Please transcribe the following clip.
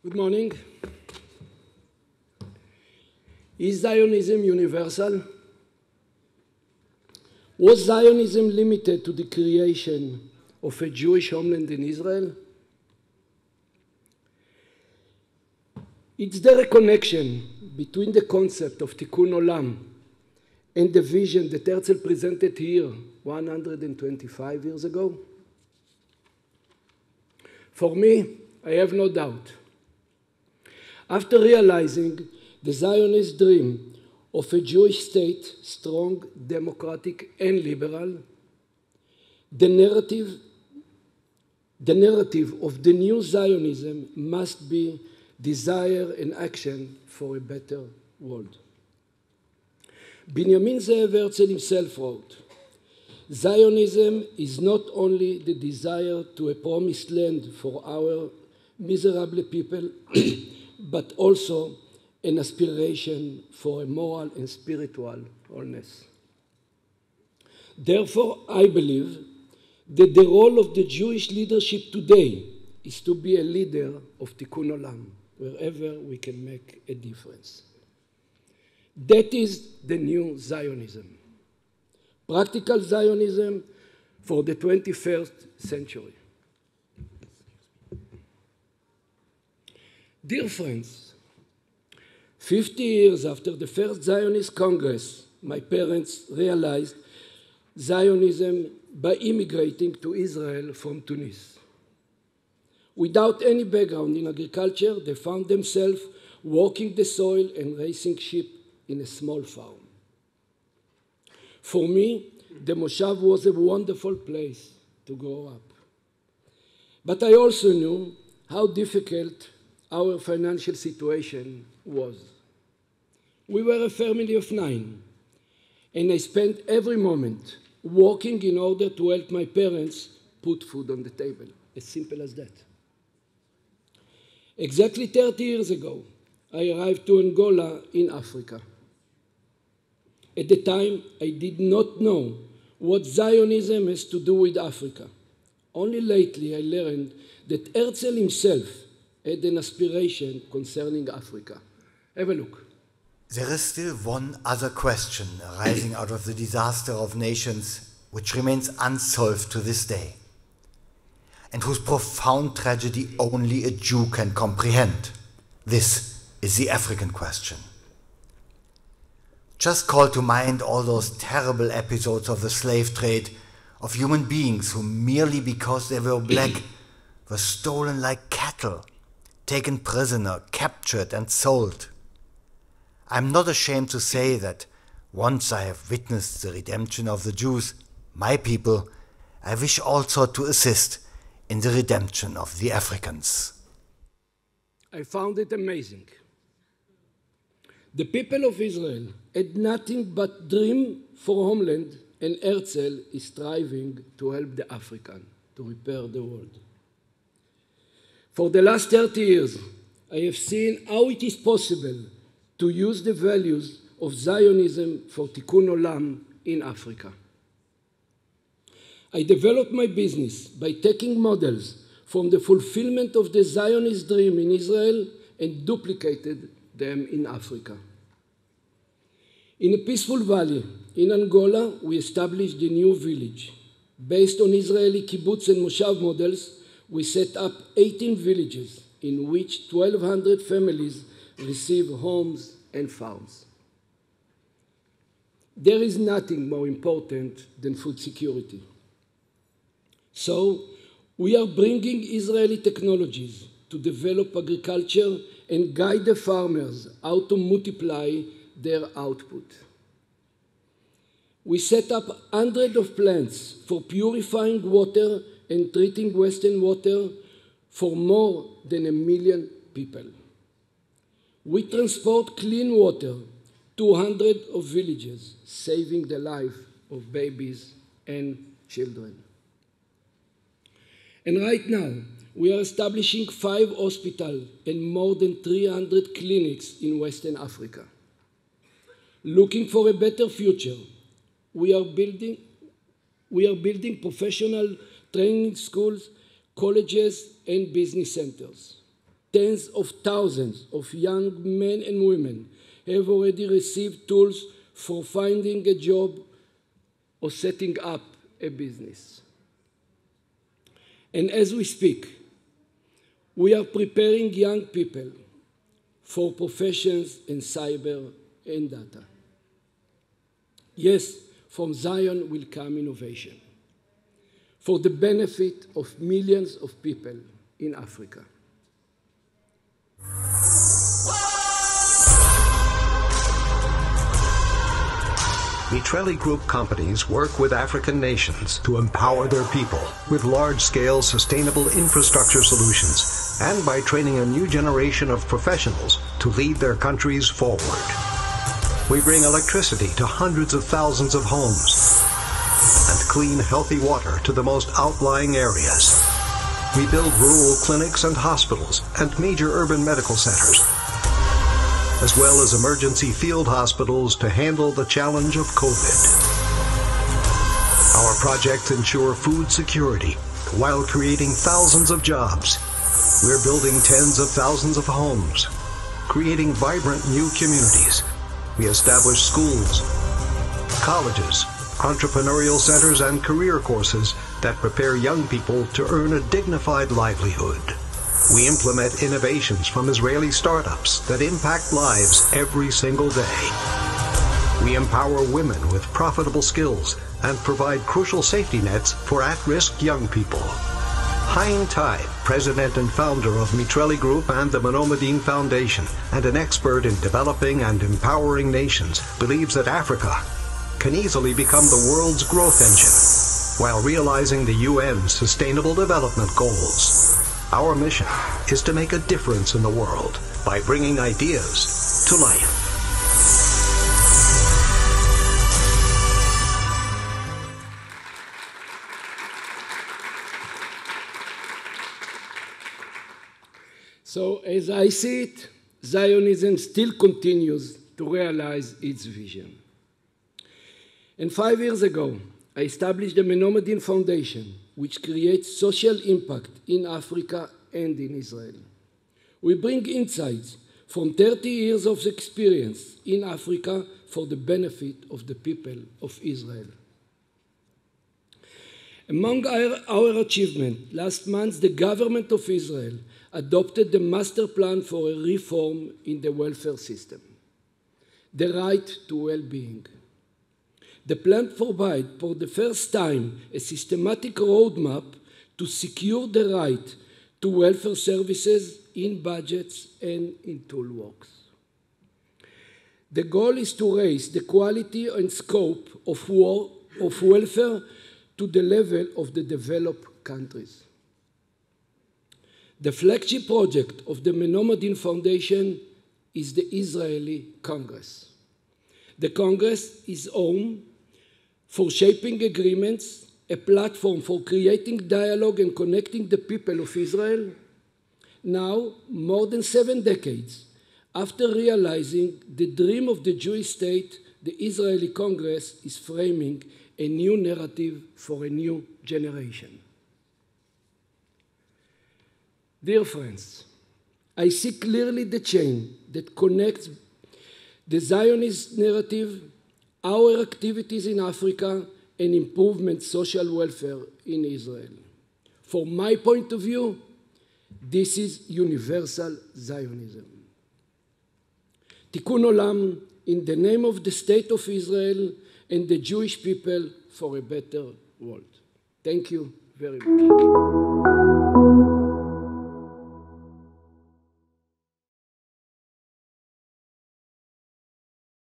Good morning. Is Zionism universal? Was Zionism limited to the creation of a Jewish homeland in Israel? It's the reconnection between the concept of Tikkun Olam and the vision that Herzl presented here 125 years ago. For me, I have no doubt. After realizing the Zionist dream of a Jewish state, strong, democratic, and liberal, the narrative of the new Zionism must be desire and action for a better world. Benjamin Ze'ev Herzl himself wrote, Zionism is not only the desire to a promised land for our miserable people, but also an aspiration for a moral and spiritual wholeness. Therefore, I believe that the role of the Jewish leadership today is to be a leader of Tikkun Olam, wherever we can make a difference. That is the new Zionism. Practical Zionism for the 21st century. Dear friends, 50 years after the first Zionist Congress, my parents realized Zionism by immigrating to Israel from Tunis. Without any background in agriculture, they found themselves working the soil and raising sheep in a small farm. For me, the Moshav was a wonderful place to grow up. But I also knew how difficult our financial situation was. We were a family of 9, and I spent every moment working in order to help my parents put food on the table, as simple as that. Exactly 30 years ago, I arrived to Angola in Africa. At the time, I did not know what Zionism has to do with Africa. Only lately I learned that Herzl himself had an aspiration concerning Africa. Have a look. There is still one other question arising out of the disaster of nations which remains unsolved to this day, and whose profound tragedy only a Jew can comprehend. This is the African question. Just call to mind all those terrible episodes of the slave trade of human beings who merely because they were black were stolen like cattle, taken prisoner, captured and sold. I'm not ashamed to say that once I have witnessed the redemption of the Jews, my people, I wish also to assist in the redemption of the Africans. I found it amazing. The people of Israel had nothing but dream for homeland, and Herzl is striving to help the African to repair the world. For the last 30 years, I have seen how it is possible to use the values of Zionism for Tikkun Olam in Africa. I developed my business by taking models from the fulfillment of the Zionist dream in Israel and duplicated them in Africa. In a peaceful valley in Angola, we established a new village. Based on Israeli kibbutz and moshav models, we set up 18 villages in which 1,200 families receive homes and farms. There is nothing more important than food security. So, we are bringing Israeli technologies to develop agriculture and guide the farmers how to multiply their output. We set up hundreds of plants for purifying water and treating wastewater for more than 1 million people. We transport clean water to hundreds of villages, saving the life of babies and children. And right now, we are establishing 5 hospitals and more than 300 clinics in Western Africa. Looking for a better future, we are building professional training schools, colleges, and business centers. Tens of thousands of young men and women have already received tools for finding a job or setting up a business. And as we speak, we are preparing young people for professions in cyber and data. Yes, from Zion will come innovation for the benefit of millions of people in Africa. Mitrelli Group companies work with African nations to empower their people with large-scale sustainable infrastructure solutions and by training a new generation of professionals to lead their countries forward. We bring electricity to hundreds of thousands of homes and clean, healthy water to the most outlying areas. We build rural clinics and hospitals and major urban medical centers, as well as emergency field hospitals to handle the challenge of COVID. Our projects ensure food security while creating thousands of jobs. We're building tens of thousands of homes, creating vibrant new communities. We establish schools, colleges, entrepreneurial centers, and career courses that prepare young people to earn a dignified livelihood. We implement innovations from Israeli startups that impact lives every single day. We empower women with profitable skills and provide crucial safety nets for at-risk young people. Hein Tai, president and founder of Mitrelli Group and the Monomedin Foundation, and an expert in developing and empowering nations, believes that Africa can easily become the world's growth engine while realizing the UN's Sustainable Development Goals. Our mission is to make a difference in the world by bringing ideas to life. So, as I see it, Zionism still continues to realize its vision. And 5 years ago, I established the Monomedin Foundation, which creates social impact in Africa and in Israel. We bring insights from 30 years of experience in Africa for the benefit of the people of Israel. Among our achievements, last month the government of Israel adopted the master plan for a reform in the welfare system, the right to well-being. The plan provides for the first time a systematic roadmap to secure the right to welfare services in budgets and in toolbox. The goal is to raise the quality and scope of welfare to the level of the developed countries. The flagship project of the Monomedin Foundation is the Israeli Congress. The Congress is home for shaping agreements, a platform for creating dialogue and connecting the people of Israel. Now, more than 7 decades after realizing the dream of the Jewish state, the Israeli Congress is framing a new narrative for a new generation. Dear friends, I see clearly the chain that connects the Zionist narrative, our activities in Africa, and improvement social welfare in Israel. From my point of view, this is universal Zionism. Tikkun Olam, in the name of the State of Israel and the Jewish people for a better world. Thank you very much.